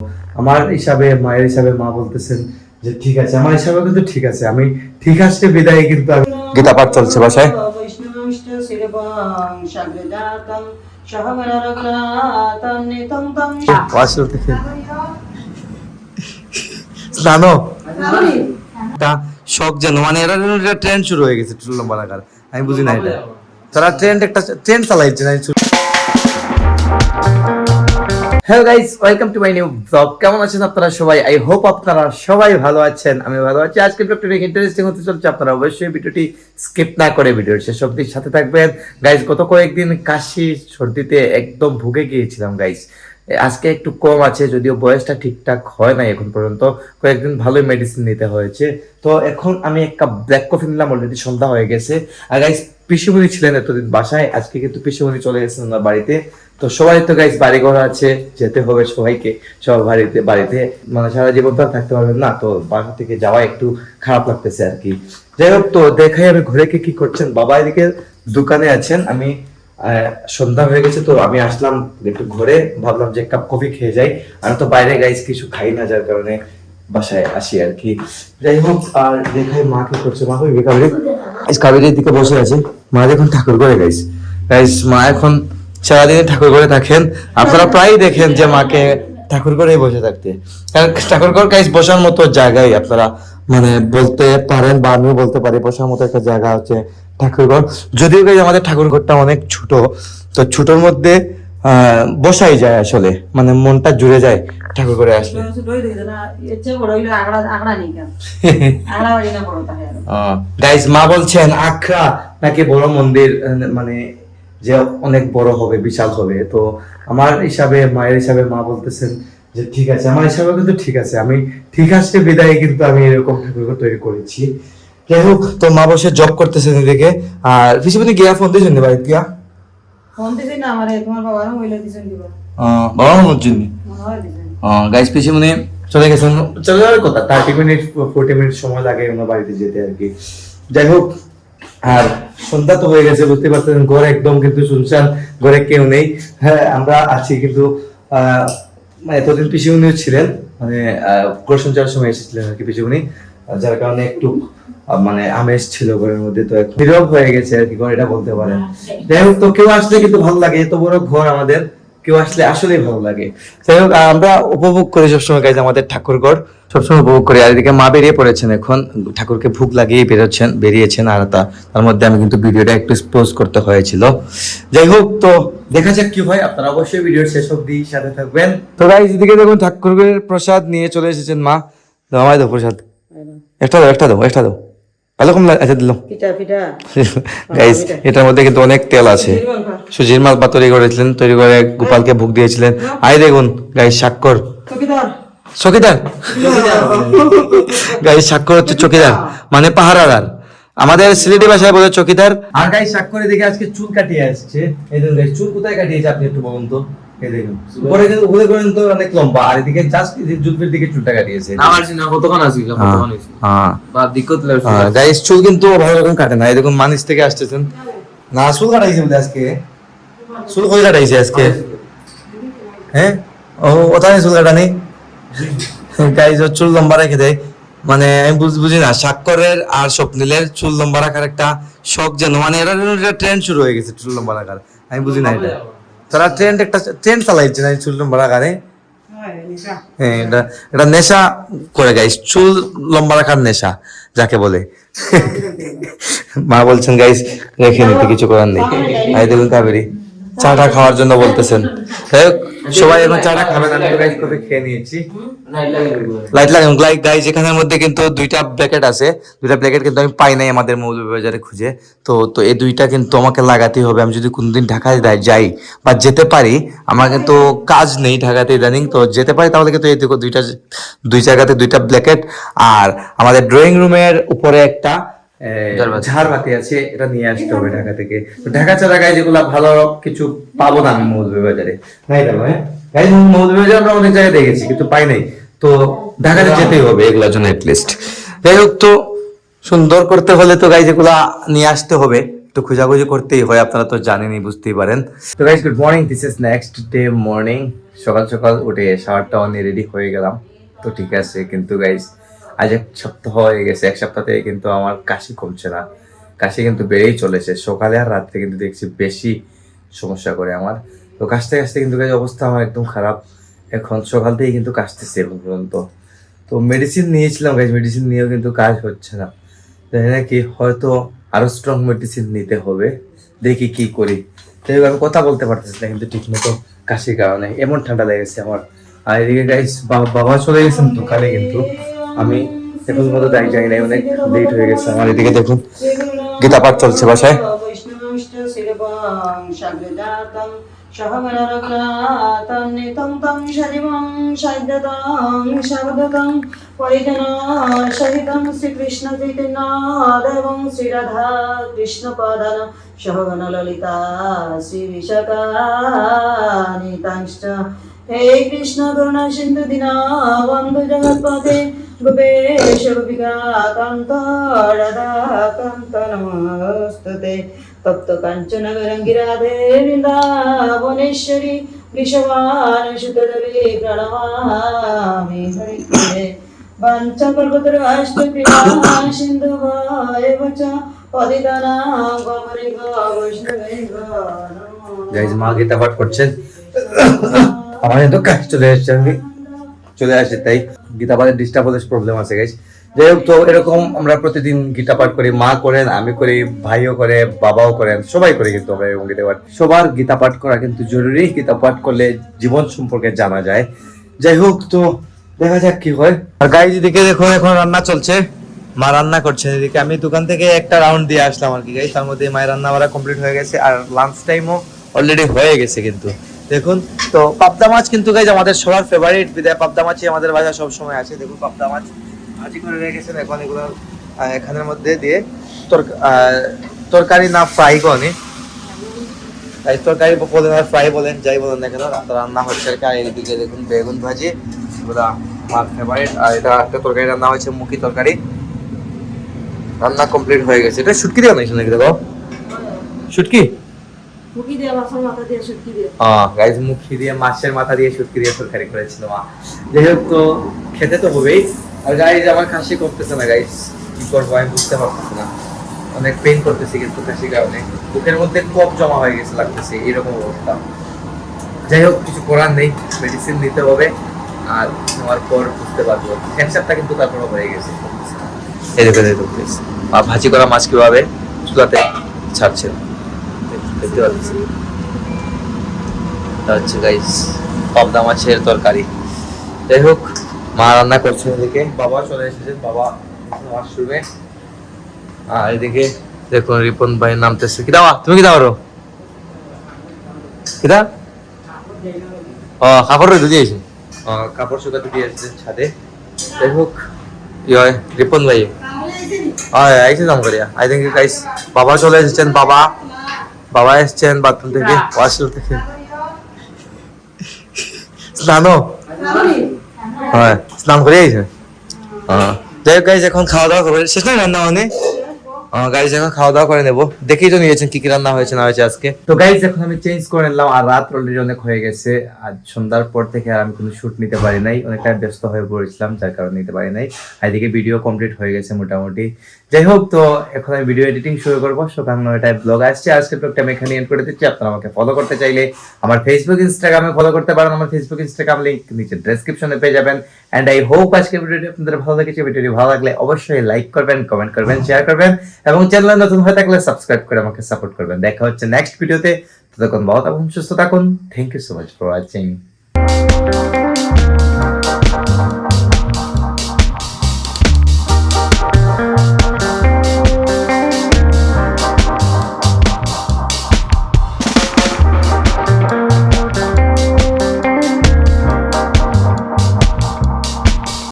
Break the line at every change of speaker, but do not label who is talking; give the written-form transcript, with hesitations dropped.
আমার হিসাবে মায়ের হিসাবে মা বলতেছেন যে ঠিক আছে, আমার হিসাবে কিন্তু ঠিক আছে, আমি ঠিক আছে বিদায় কিন্তু গীতা পাঠ চলছে বাসায়। জানো শখ যেন মানে এটা ট্রেন্ড শুরু হয়ে গেছে চুল লম্বা রাখার, আমি বুঝি না এটা তারা ট্রেন্ড চালাইছে না। Hello guys, welcome to my new blog. কেমন আছেন আপনারা সবাই? আই হোপ আপনারা সবাই ভালো আছেন, আমি ভালো আছি। আজকের ব্লগটা অনেক ইন্টারেস্টিং হতে চলছে, আপনারা অবশ্যই ভিডিওটি স্কিপ না করে ভিডিওর শেষ অবধি সাথে থাকবেন। গাইস গত কয়েকদিন কাশি সর্দিতে একদম ভুগে গিয়েছিলাম গাইস, আজকে একটু কম আছে, যদিও বয়সটা ঠিকঠাক হয় নাই এখন পর্যন্ত, কয়েকদিন ভালোই মেডিসিন নিতে হয়েছে। তো এখন আমি এক কাপ ব্ল্যাক কফি নিলাম, অলরেডি সন্ধ্যা হয়ে গেছে। আর গাইস পিসিমণি ছিলেন এতদিন বাসায়, আজকে কিন্তু পিসিমণি চলে গেছেন ওনার বাড়িতে। তো সবাই তো গাইস বাড়ি ঘর আছে, যেতে হবে সবাইকে, সব বাড়িতে মানে সারা জীবন তো আর থাকতে পারবেন না, তো বাসা থেকে যাওয়া একটু খারাপ লাগতেছে আর কি। যাই হোক, তো দেখাই আমি ঘরে কি করছেন। বাবা এদিকে দোকানে আছেন, আমি সন্ধ্যা হয়ে গেছে তো আমি আসলাম একটু ঘরে, ভাবলাম যে এক কাপ কফি খেয়ে যাই। আমি তো বাইরে গাইস কিছু খাই না, যার কারণে বাসায় আসি আর কি। যাই হোক, আর দেখাই মা কি করছে। মা কই কাবেরির দিকে বসে আছে, মা দেখুন ঠাকুর করে গাইস। মা এখন সারাদিনে ঠাকুর ঘরে থাকেন, আপনারা প্রায় দেখেন যে মাকে ঠাকুর ঘরেই বসে থাকতে। কারণ ঠাকুর ঘর গাইস বসার মতো জায়গায় আপনারা মানে বলতে পারেন, বা আমিও বলতে পারি বসার মতো একটা জায়গা হচ্ছে ঠাকুর ঘর। যদিও গাইস আমাদের ঠাকুর ঘরটা অনেক ছোট, তো ছোটর মধ্যে বসাই যায় আসলে, মানে মনটা জুড়ে যায় ঠাকুর ঘরে আসলে। গাইস মা বলছেন আখড়া নাকি বড় মন্দির, মানে যে অনেক বড় হবে, বিশাল হবে। তো আমার হিসাবে মায়ের হিসাবে মা বলতেছেন যে ঠিক আছে, আমার হিসাবে কিন্তু ঠিক আছে, আমি ঠিক আছে বিদায় কিন্তু আমি এরকম ঠাকুর তৈরি করেছি। যাই হোক, তো মা বসে জব করতেছেন এদিকে, আর পিছনে গিয়া ফোন দিয়েছেন বাড়িতে গিয়া ফোন দিছি না আমারে, তোমার বাবার হইলো দিছেন দিবা বাবা আমার জন্য। গাইস পিছনে চলে গেছেন, চলে যাওয়ার কথা 30 মিনিট 40 মিনিট সময় লাগে ওনার বাড়িতে যেতে আর কি। যাই হোক, আর সন্ধ্যা তো হয়ে গেছে, বুঝতে পারছেন ঘর একদম কিন্তু শুনশান, ঘরে কেউ নেই। হ্যাঁ আমরা আছি, কিন্তু এতদিন পিসিমণিও ছিলেন, মানে ঘর সঞ্চারের সময় এসেছিলেন আর কি পিসিমণি, যার কারণে একটু মানে আমেজ ছিল ঘরের মধ্যে। তো এখন নীরব হয়ে গেছে আর কি ঘর, এটা বলতে পারেন। যাই হোক, তো কেউ আসলে কিন্তু ভালো লাগে, এত বড় ঘর আমাদের, কেউ আসলে আসলেই ভালো লাগে। যাই হোক, আমরা উপভোগ করি সবসময় গাইজ আমাদের ঠাকুর ঘর, সবসময় উপভোগ করি। আর এদিকে মা বেরিয়ে পড়েছেন এখন, ঠাকুরকে ভোগ লাগিয়ে বেরিয়েছেন। আর তার মধ্যে আমি কিন্তু ভিডিওটা একটু পোস্ট করতে হয়েছিল। যাই হোক, তো দেখা যাক কি হয়, আপনারা অবশ্যই ভিডিওর শেষ অবধি সাথে থাকবেন। তো গাইজ এদিকে দেখুন ঠাকুরের প্রসাদ নিয়ে চলে এসেছেন মা। দাও আমায় দাও প্রসাদ, একটা দাও এরকম। আচ্ছা দিলাম গাইস, এটার মধ্যে কিন্তু অনেক তেল আছে। সুজির মাল তৈরি করেছিলেন, তৈরি করে গোপালকে ভোগ দিয়েছিলেন। আই দেখুন গাইস, স্বাক্ষর চকিদার গাইস, স্বাক্ষর হচ্ছে চকিদার মানে পাহারাদার, আমাদের সিলেটি ভাষায় বলে চকিদার। আর গাইস স্বাক্ষরের দিকে আজকে চুল কাটিয়ে আসছে। এই দেখুন গাইস, চুল কোথায় কাটিয়েছে আপনি একটু বলুন তো। এই দেখুন উপরে তো অনেক লম্বা, আর এদিকে জাস্ট জুলফির দিকে চুলটা কাটিয়েছে। আমার না কতক্ষণ আসিল, কতক্ষণ হইছে বা দিক্কত লাগছে। গাইস চুল কিন্তু ভালো রকম কাটে না, এই দেখুন মানিস থেকে আসতেছেন না, চুল কাটাইছে বলে আজকে। চুল কই কাটাইছে আজকে? হ্যাঁ ও ওটা চুল কাটা নেই গাইস, চুল লম্বা রেখে দেয়, মানে আমি বুঝি না, স্বাক্ষরের আর স্বপ্নিলের চুল লম্বা রাখার একটা শখ যেন, মানে এটা ট্রেন্ড শুরু হয়ে গেছে চুল লম্বা রাখার, আমি বুঝি না এটা তারা ট্রেন্ড চালাইছে না চুল লম্বা রাখারে। হ্যাঁ এটা নেশা করে গাইস, চুল লম্বা রাখার নেশা যাকে বলে। মা বলছেন গাইস রেখে নিতে, কিছু করার নেই। আই দেখুন কাবেরি চাটা খাওয়ার জন্য বলতেছেন। সবাই এখন চাটা খাবেন, আমি তো গাইস কফি খেয়ে নিয়েছি। লাইট লাগান গাইস, এখানের মধ্যে কিন্তু দুইটা প্যাকেট আছে, দুইটা প্যাকেট কিন্তু আমি পাই নাই আমাদের মৌলভীবাজারে খুঁজে। তো এই দুইটা কিন্তু আমাকে লাগাতেই হবে, আমি যদি কোনদিন ঢাকায় যাই বা যেতে পারি, আমার কিন্তু কাজ নেই ঢাকাতে ইদানিং, তো যেতে পারি তাহলে কিন্তু এই দেখো দুই জায়গাতে দুইটা প্যাকেট। আর আমাদের ড্রয়িং রুমের উপরে একটা ঝাড়বাতি আছে, এটা নিয়ে আসতে হবে ঢাকা থেকে। ঢাকা ছাড়া গায়ে যেগুলা ভালো কিছু পাবো না আমি মৌলভীবাজারে, নাই দেখো। হ্যাঁ মৌলভীবাজার আমরা অনেক জায়গায় দেখেছি কিন্তু পাই নাই, তো ঢাকাতে যেতেই হবে এগুলোর জন্য এটলিস্ট। যাই হোক, তো সুন্দর করতে হলে তো গাইজ এগুলা নিয়ে আসতে হবে, একটু খোঁজাখুঁজি করতেই হয়, আপনারা তো জানেনই, বুঝতেই পারেন। তো guys good morning, this is next day morning. সকাল সকাল উঠে শাওয়ারটা নিয়ে রেডি হয়ে গেলাম, তো ঠিক আছে। কিন্তু গাইজ আজ 1 সপ্তাহ হয়ে গেছে, 1 সপ্তাহ থেকে কিন্তু আমার কাশি কমছে না, কাশি কিন্তু বেড়েই চলেছে। সকালে আর রাত্রে কিন্তু দেখছি বেশি সমস্যা করে আমার। তো কাশতে কাশতে কিন্তু গাইজ অবস্থা আমার একদম খারাপ, এখন সকাল থেকেই কিন্তু কাশতেছে এখন পর্যন্ত। তো মেডিসিন নিয়েছিলাম গাইজ, মেডিসিন নিয়েও কিন্তু কাজ হচ্ছে না, তাই নাকি হয়তো আরো স্ট্রং মেডিসিন নিতে হবে, দেখি কি করি। তাই আমি কথা বলতে পারতেছি না কিন্তু ঠিক মতো কাশির কারণে, এমন ঠান্ডা লেগেছে আমার। আর এদিকে গাইস বাবা চলে গেছেন দোকানে, কিন্তু আমি এখন মতো দেখ যাই নাই, অনেক লেট হয়ে গেছে আমার। এদিকে দেখুন গীতা পাঠ চলছে বাসায়।
শ্রীকৃষ্ণ চৈতন্য দেবং শ্রী রাধা কৃষ্ণ পাদান সহগণ ললিতা শ্রী বিশাখানিতাংশ্চ। হে কৃষ্ণ করুণা সিন্ধু দীনবন্ধু জগৎপতে গোপেশ গোপিকা কান্ত রাধা কান্ত নমস্তুতে। তপ্ত কাঞ্চন গৌরাঙ্গী রাধে বৃন্দাবনেশ্বরী বৃষভানুসুতদলে প্রণমামি হরিপ্রিয়ে। বাঞ্ছাকল্পতরুশ্চ কৃপা সিন্ধুভ্যেব চ পতিতানাং পাবনেভ্যো বৈষ্ণবেভ্যো নমো নমঃ।
গাইস মা গীতা পাঠ করছেন, আমার তো কাজ চলে আসে তাই গীতা পাঠের ডিস্টার্বেন্স প্রবলেম আছে গাইস। যাই হোক, তো এরকম আমরা প্রতিদিন গীতা পাঠ করি, মা করেন, আমি করি, ভাইও করে, বাবাও করেন, সবাই করে কিন্তু আমরা এরকম গীতা পাঠ। সবার গীতা পাঠ করা কিন্তু জরুরি, গীতা পাঠ করলে জীবন সম্পর্কে জানা যায়। যাই হোক, তো দেখা যাক কি হয়। আর গাইস এদিকে দেখুন এখন রান্না চলছে, মা রান্না করছেন। এদিকে আমি দোকান থেকে একটা রাউন্ড দিয়ে আসলাম আর কি গাইস, তার মধ্যে মায়ের রান্না বাড়া কমপ্লিট হয়ে গেছে আর লাঞ্চ টাইমও অলরেডি হয়ে গেছে কিন্তু। দেখুন তো পাবদা মাছ কিন্তু গাইস আমাদের সবার ফেভারিট, বিদায় পাবদা মাছই আমাদের বাজার সব সময় আছে। দেখুন পাবদা মাছ ভাজি করে রেখেছেন, এখন এগুলো এখানের মধ্যে দিয়ে তরকারি না ফ্রাই করেনি, তাই তরকারি বলেন আর ফ্রাই বলেন যাই বলেন না কেন, রান্না হচ্ছে আর কি। আর এদিকে দেখুন বেগুন ভাজি, এগুলো আমার ফেভারিট। আর এটা একটা তরকারি রান্না হয়েছে, মুখি তরকারি, রান্না কমপ্লিট হয়ে গেছে। এটা শুটকি দিয়ে বানাইছো নাকি? দেখো শুটকি,
মুখি দিয়ে মাছের মাথা দিয়ে শুটকি দিয়ে।
গাইস মুখি দিয়ে মাছের মাথা দিয়ে শুটকি দিয়ে তরকারি করেছিল মা। যাই হোক, তো খেতে তো হবেই। আর গাইস আমার কাশি করতেছে না গাইস, কি করবো আমি বুঝতে পারতেছি না, অনেক পেইন করতেছি কিন্তু কাশির কারণে, বুকের মধ্যে কফ জমা হয়ে গেছে লাগতেছে, এরকম অবস্থা। যাই হোক, কিছু করার নেই, মেডিসিন নিতে হবে, আর নেওয়ার পর বুঝতে পারবো। 1 সপ্তাহ কিন্তু তারপর হয়ে গেছে। আর ভাজি করা মাছ কিভাবে চুলাতে ছাড়ছে দেখতে পাচ্ছি, হচ্ছে গাইস পাবদা মাছের তরকারি। যাই হোক, মা রান্না করছে, এদিকে বাবা চলে এসেছে, বাবা ওয়াশরুমে। আর এদিকে দেখুন রিপন ভাই নামতেছে। কি দাওয়া তুমি কি দাও কিদা? কাপড় রয়ে দিয়েছে, কাপড় শুকাতে দিয়ে এসেছে ছাদে। যাই হোক, রিপন ভাই আইসে নাম করিয়া। আই থিঙ্ক গাইস বাবা চলে এসেছেন, বাবা এসেছেন বাথরুম থেকে, ওয়াশরুম থেকে স্নানও, হ্যাঁ স্নান করে আইছে। যাই হোক গাইস, এখন খাওয়া দাওয়া করবে, শেষ নয় রান্না মানে গাইস, এখন খাওয়া দাওয়া করে নেবো। দেখেই তো নিয়েছেন কি কি রান্না হয়েছে না হয়েছে আজকে। তো গাইস এখন আমি চেঞ্জ করে নিলাম, আর রাত অলরেডি অনেক হয়ে গেছে। আজ সন্ধ্যার পর থেকে আর আমি কোনো শুট নিতে পারি নাই, অনেকটা ব্যস্ত হয়ে পড়েছিলাম, যার কারণে নিতে পারি নাই। আর এদিকে ভিডিও কমপ্লিট হয়ে গেছে মোটামুটি। যাই হোক, তো এখন আমি ভিডিও এডিটিং শুরু করবো। সকাল 9টায় ব্লগ আসছে, আজকের ব্লগটা আমি এখানে এন্ড করে দিচ্ছি। আপনারা আমাকে ফলো করতে চাইলে আমার ফেসবুক ইনস্টাগ্রামে ফলো করতে পারেন, আমার ফেসবুক ইনস্টাগ্রাম লিংক নিচে ডেসক্রিপশনে পেয়ে যাবেন। এন্ড আই হোপ আজকের ভিডিওটি আপনাদের ভালো লেগেছে। ভিডিওটি ভালো লাগলে অবশ্যই লাইক করবেন, কমেন্ট করবেন, শেয়ার করবেন, এবং চ্যানেলে নতুন হয়ে থাকলে সাবস্ক্রাইব করে আমাকে সাপোর্ট করবেন। দেখা হচ্ছে নেক্সট ভিডিওতে, ততক্ষণ ভালো থাকুন, সুস্থ থাকুন। Thank you so much for watching.